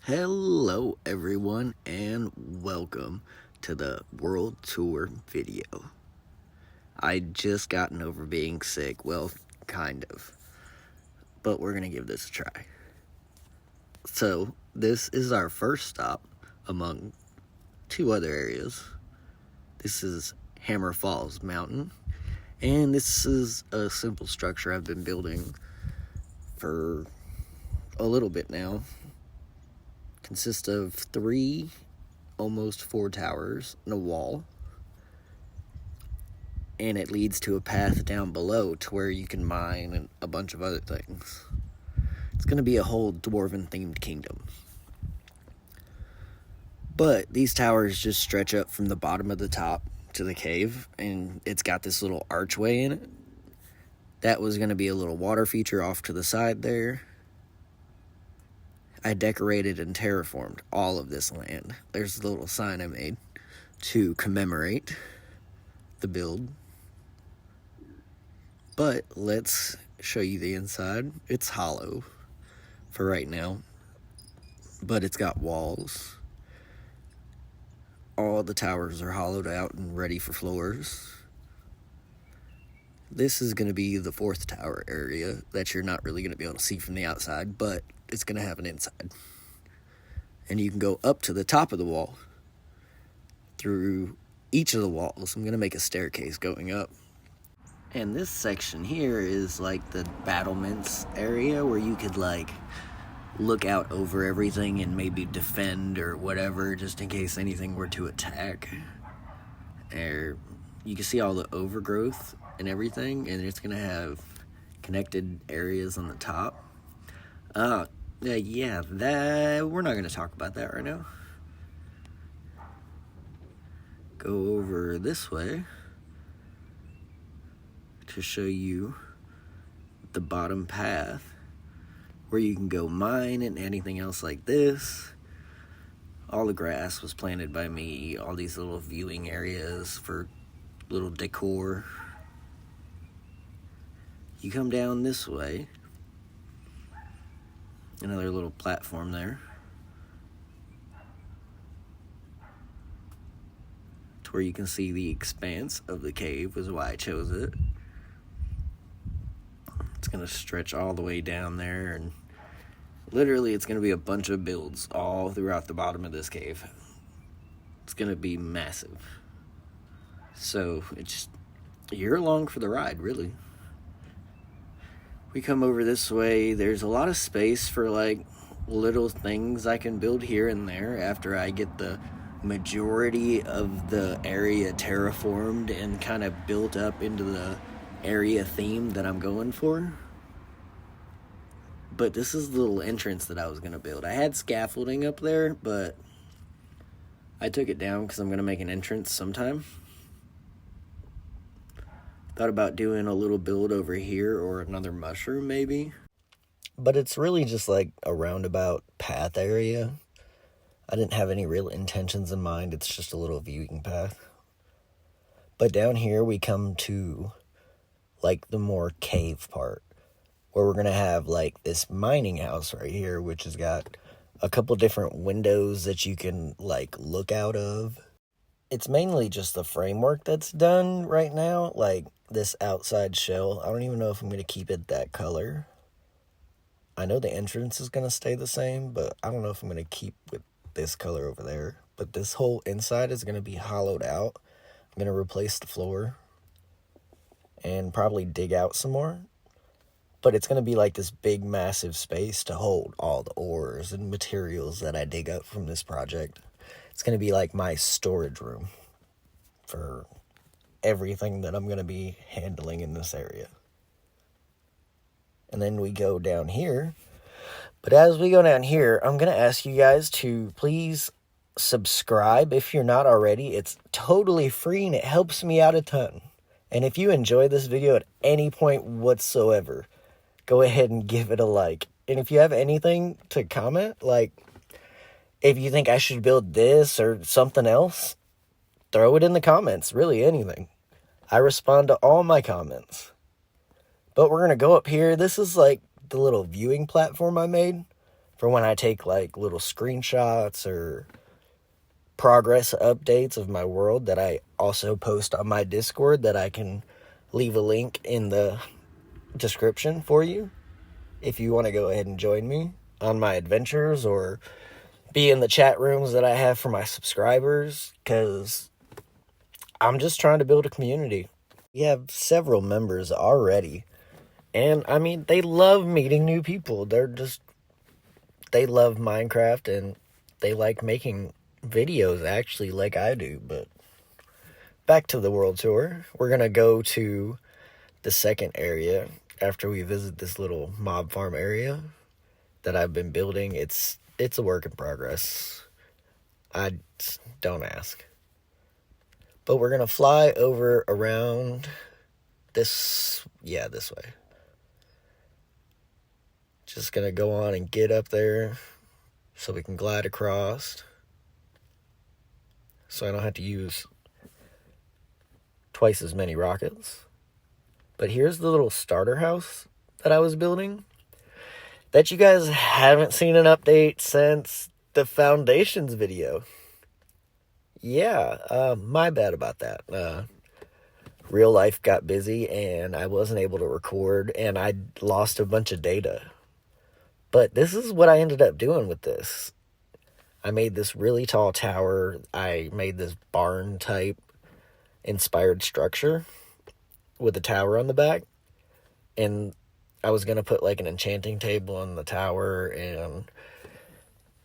Hello everyone and welcome to the world tour video. I just gotten over being sick, well, kind of, but we're gonna give this a try. So this is our first stop among two other areas. This is Hammer Falls Mountain, and this is a simple structure I've been building for a little bit now. Consists of 3, almost 4 towers and a wall, and it leads to a path down below to where you can mine and a bunch of other things. It's going to be a whole dwarven themed kingdom. But these towers just stretch up from the bottom of the top to the cave, and it's got this little archway in it. That was going to be a little water feature off to the side there. I decorated and terraformed all of this land. There's a little sign I made to commemorate the build. But let's show you the inside. It's hollow for right now, but it's got walls. All the towers are hollowed out and ready for floors. This is going to be the 4th tower area that you're not really going to be able to see from the outside, but it's going to have an inside. And you can go up to the top of the wall through each of the walls. I'm going to make a staircase going up. And this section here is like the battlements area where you could like look out over everything and maybe defend or whatever, just in case anything were to attack. Or you can see all the overgrowth and everything, and it's going to have connected areas on the top. We're not going to talk about that right now. Go over this way to show you the bottom path where you can go mine and anything else like this. All the grass was planted by me, all these little viewing areas for little decor. You come down this way, another little platform there, to where you can see the expanse of the cave is why I chose it. It's going to stretch all the way down there, and literally it's going to be a bunch of builds all throughout the bottom of this cave. It's going to be massive. So you're along for the ride, really. We come over this way, there's a lot of space for like little things I can build here and there after I get the majority of the area terraformed and kind of built up into the area theme that I'm going for. But this is the little entrance that I was going to build. I had scaffolding up there, but I took it down because I'm going to make an entrance sometime. Thought about doing a little build over here or another mushroom maybe. But it's really just like a roundabout path area. I didn't have any real intentions in mind. It's just a little viewing path. But down here we come to like the more cave part, where we're going to have like this mining house right here, which has got a couple different windows that you can like look out of. It's mainly just the framework that's done right now, like this outside shell. I don't even know if I'm going to keep it that color. I know the entrance is going to stay the same, but I don't know if I'm going to keep with this color over there. But this whole inside is going to be hollowed out. I'm going to replace the floor and probably dig out some more. But it's going to be like this big, massive space to hold all the ores and materials that I dig up from this project. It's going to be like my storage room for everything that I'm going to be handling in this area. And then we go down here. But as we go down here, I'm going to ask you guys to please subscribe if you're not already. It's totally free and it helps me out a ton. And if you enjoy this video at any point whatsoever, go ahead and give it a like. And if you have anything to comment, like if you think I should build this or something else, throw it in the comments. Really, anything. I respond to all my comments. But we're going to go up here. This is like the little viewing platform I made. for when I take like little screenshots or progress updates of my world that I also post on my Discord, that I can leave a link in the description for you if you want to go ahead and join me on my adventures or be in the chat rooms that I have for my subscribers, because I'm just trying to build a community. We have several members already, and I mean, they love meeting new people. They love Minecraft, and they like making videos, actually, like I do. But back to the world tour. We're gonna go to the second area after we visit this little mob farm area that I've been building. It's a work in progress. I don't ask. But we're gonna fly over around this way. Just gonna go on and get up there so we can glide across, so I don't have to use twice as many rockets. But here's the little starter house that I was building that you guys haven't seen an update since the foundations video. Yeah, my bad about that. Real life got busy and I wasn't able to record, and I lost a bunch of data. But this is what I ended up doing with this. I made this really tall tower. I made this barn type inspired structure with a tower on the back. And I was going to put like an enchanting table on the tower, and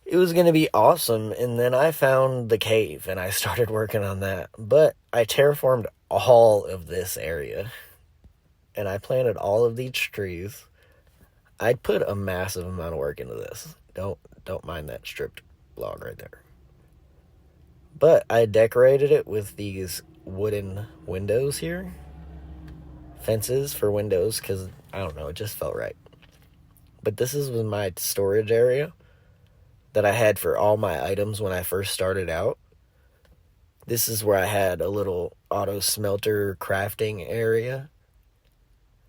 it was going to be awesome. And then I found the cave and I started working on that. But I terraformed all of this area and I planted all of these trees. I put a massive amount of work into this. Don't mind that stripped log right there. But I decorated it with these wooden windows here. Fences for windows, because, I don't know, it just felt right. But this is my storage area that I had for all my items when I first started out. This is where I had a little auto smelter crafting area.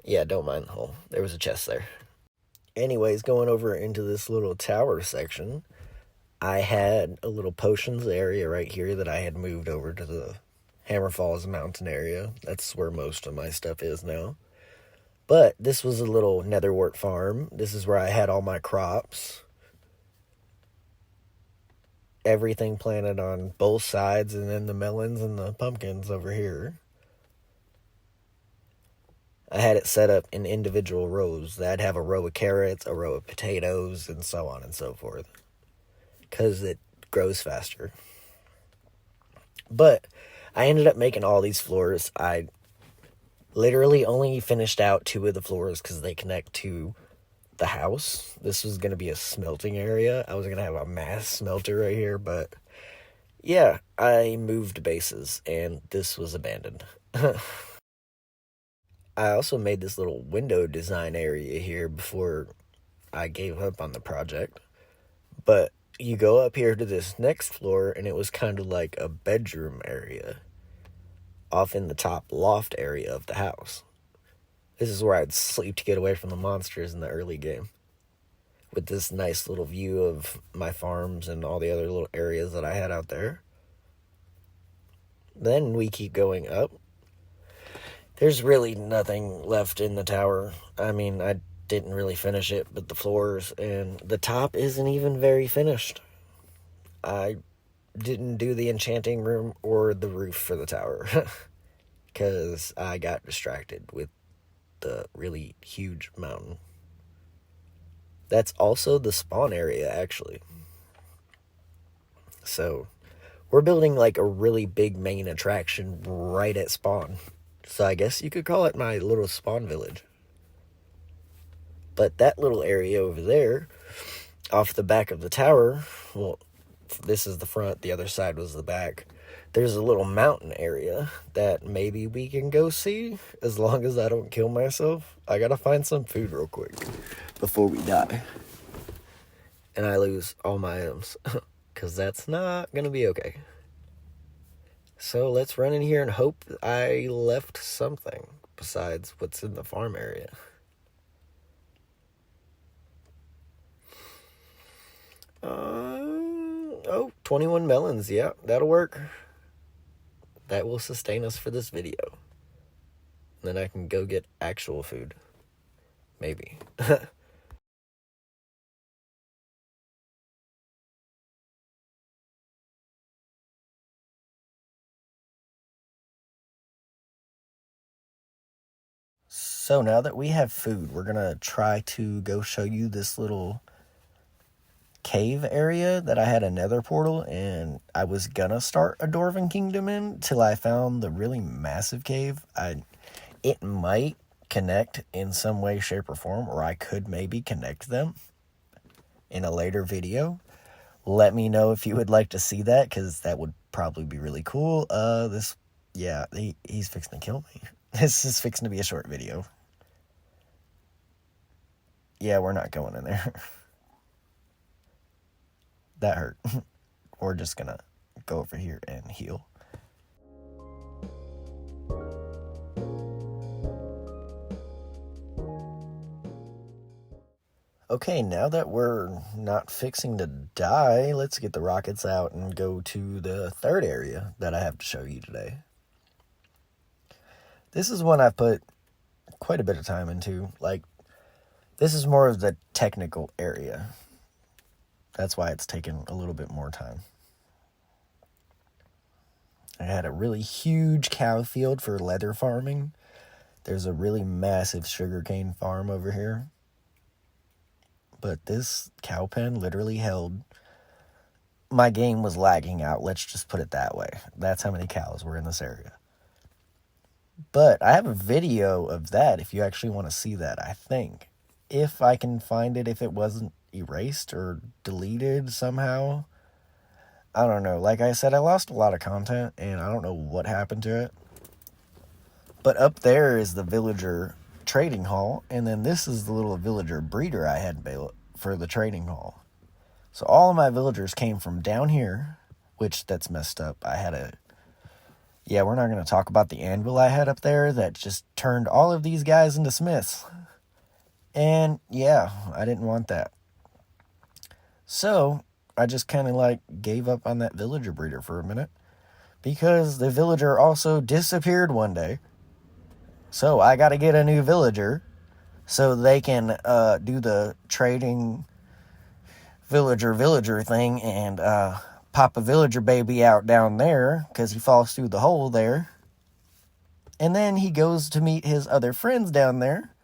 Yeah, don't mind the hole. There was a chest there. Anyways, going over into this little tower section, I had a little potions area right here that I had moved over to the Hammer Falls mountain area. That's where most of my stuff is now. But this was a little netherwort farm. This is where I had all my crops. Everything planted on both sides, and then the melons and the pumpkins over here. I had it set up in individual rows. I'd have a row of carrots, a row of potatoes, and so on and so forth, because it grows faster. But I ended up making all these floors. I literally only finished out 2 of the floors because they connect to the house. This was going to be a smelting area. I was going to have a mass smelter right here, but yeah, I moved bases and this was abandoned. I also made this little window design area here before I gave up on the project. But you go up here to this next floor, and it was kind of like a bedroom area off in the top loft area of the house. This is where I'd sleep to get away from the monsters in the early game, with this nice little view of my farms and all the other little areas that I had out there. Then we keep going up. There's really nothing left in the tower. I mean, I didn't really finish it, but the floors and the top isn't even very finished. I didn't do the enchanting room or the roof for the tower because I got distracted with the really huge mountain. That's also the spawn area, actually. So we're building like a really big main attraction right at spawn. So I guess you could call it my little spawn village. But that little area over there, off the back of the tower, well, this is the front, the other side was the back. There's a little mountain area that maybe we can go see, as long as I don't kill myself. I gotta find some food real quick before we die. And I lose all my items, because that's not gonna be okay. So let's run in here and hope I left something besides what's in the farm area. 21 melons. Yeah, that'll work. That will sustain us for this video. Then I can go get actual food. Maybe. So now that we have food, we're gonna try to go show you this little cave area that I had a nether portal, and I was gonna start a Dwarven Kingdom in till I found the really massive cave. It might connect in some way, shape, or form, or I could maybe connect them in a later video. Let me know if you would like to see that, because that would probably be really cool. He's fixing to kill me. This is fixing to be a short video. Yeah, we're not going in there. That hurt. We're just gonna go over here and heal. Okay, now that we're not fixing to die, let's get the rockets out and go to the third area that I have to show you today. This is one I've put quite a bit of time into. Like, this is more of the technical area. That's why it's taken a little bit more time. I had a really huge cow field for leather farming. There's a really massive sugarcane farm over here. But this cow pen literally held... My game was lagging out, let's just put it that way. That's how many cows were in this area. But I have a video of that if you actually want to see that, I think. If I can find it, if it wasn't erased or deleted somehow. I don't know. Like I said, I lost a lot of content, and I don't know what happened to it. But up there is the villager trading hall, and then this is the little villager breeder I had built for the trading hall. So all of my villagers came from down here, which that's messed up. We're not going to talk about the anvil I had up there that just turned all of these guys into smiths. And yeah, I didn't want that. So I just kind of gave up on that villager breeder for a minute, because the villager also disappeared one day. So I got to get a new villager so they can do the trading villager thing and pop a villager baby out down there, because he falls through the hole there. And then he goes to meet his other friends down there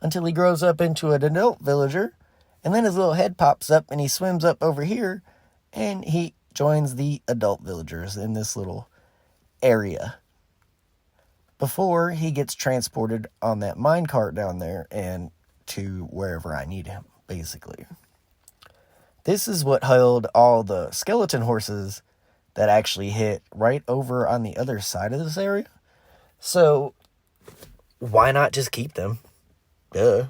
until he grows up into an adult villager. And then his little head pops up and he swims up over here and he joins the adult villagers in this little area before he gets transported on that minecart down there and to wherever I need him, basically. This is what held all the skeleton horses that actually hit right over on the other side of this area. So, why not just keep them? Duh.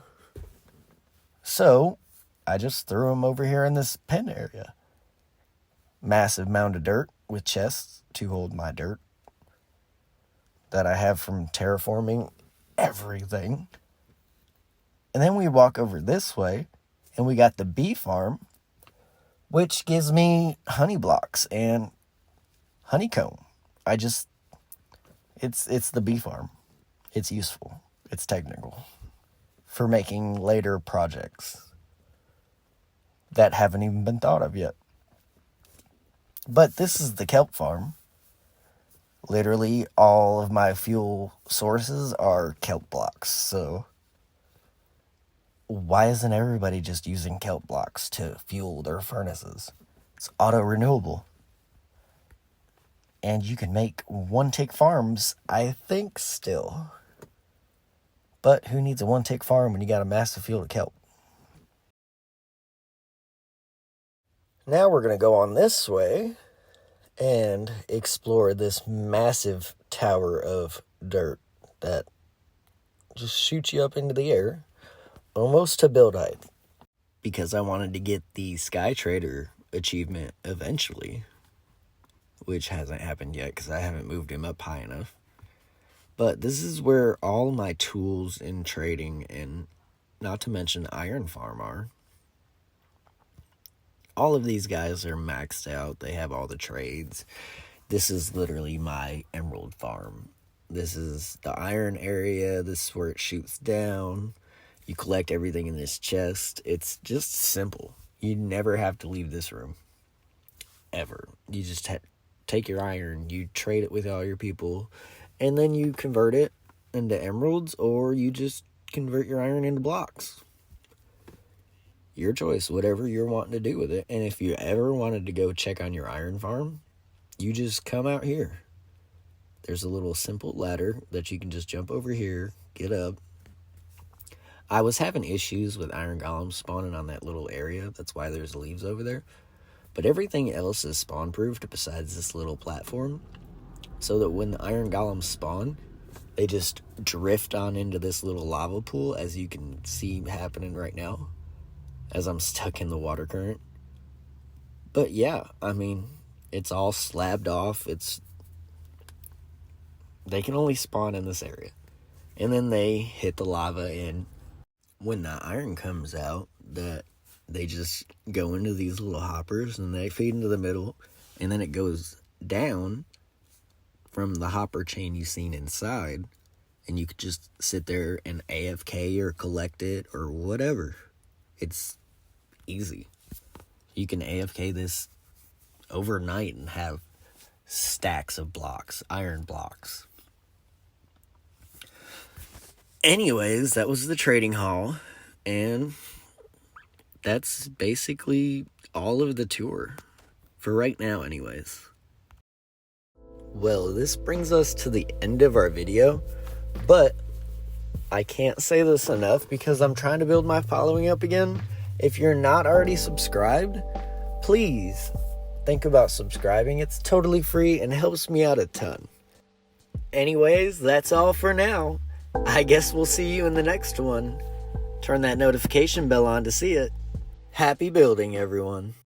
So, I just threw them over here in this pen area. Massive mound of dirt with chests to hold my dirt that I have from terraforming everything. And then we walk over this way, and we got the bee farm, which gives me honey blocks and honeycomb. It's the bee farm. It's useful. It's technical for making later projects that haven't even been thought of yet. But this is the kelp farm. Literally all of my fuel sources are kelp blocks, so why isn't everybody just using kelp blocks to fuel their furnaces? It's auto-renewable. And you can make one-tick farms, I think, still. But who needs a one-tick farm when you got a massive field of kelp? Now we're going to go on this way and explore this massive tower of dirt that just shoots you up into the air, almost to build height. Because I wanted to get the Sky Trader achievement eventually, which hasn't happened yet because I haven't moved him up high enough. But this is where all my tools in trading, and not to mention Iron Farm, are. all of these guys are maxed out. They have all the trades. This is literally my emerald farm. This is the iron area. This is where it shoots down. You collect everything in this chest. It's just simple. You never have to leave this room. Ever. You just take your iron, you trade it with all your people, and then you convert it into emeralds, or you just convert your iron into blocks. Your choice, whatever you're wanting to do with it. And if you ever wanted to go check on your iron farm, you just come out here. There's a little simple ladder that you can just jump over here, get up. I was having issues with iron golems spawning on that little area. That's why there's leaves over there. But everything else is spawn-proofed besides this little platform. So that when the iron golems spawn, they just drift on into this little lava pool, as you can see happening right now, as I'm stuck in the water current. But yeah, I mean, it's all slabbed off. They can only spawn in this area. And then they hit the lava, and when the iron comes out, they just go into these little hoppers, and they feed into the middle, and then it goes down from the hopper chain you've seen inside, and you could just sit there and AFK or collect it or whatever. It's easy. You can AFK this overnight and have stacks of blocks, iron blocks. Anyways, that was the trading hall, and that's basically all of the tour, for right now anyways. Well, this brings us to the end of our video, but I can't say this enough because I'm trying to build my following up again. If you're not already subscribed, please think about subscribing. It's totally free and helps me out a ton. Anyways, that's all for now. I guess we'll see you in the next one. Turn that notification bell on to see it. Happy building, everyone.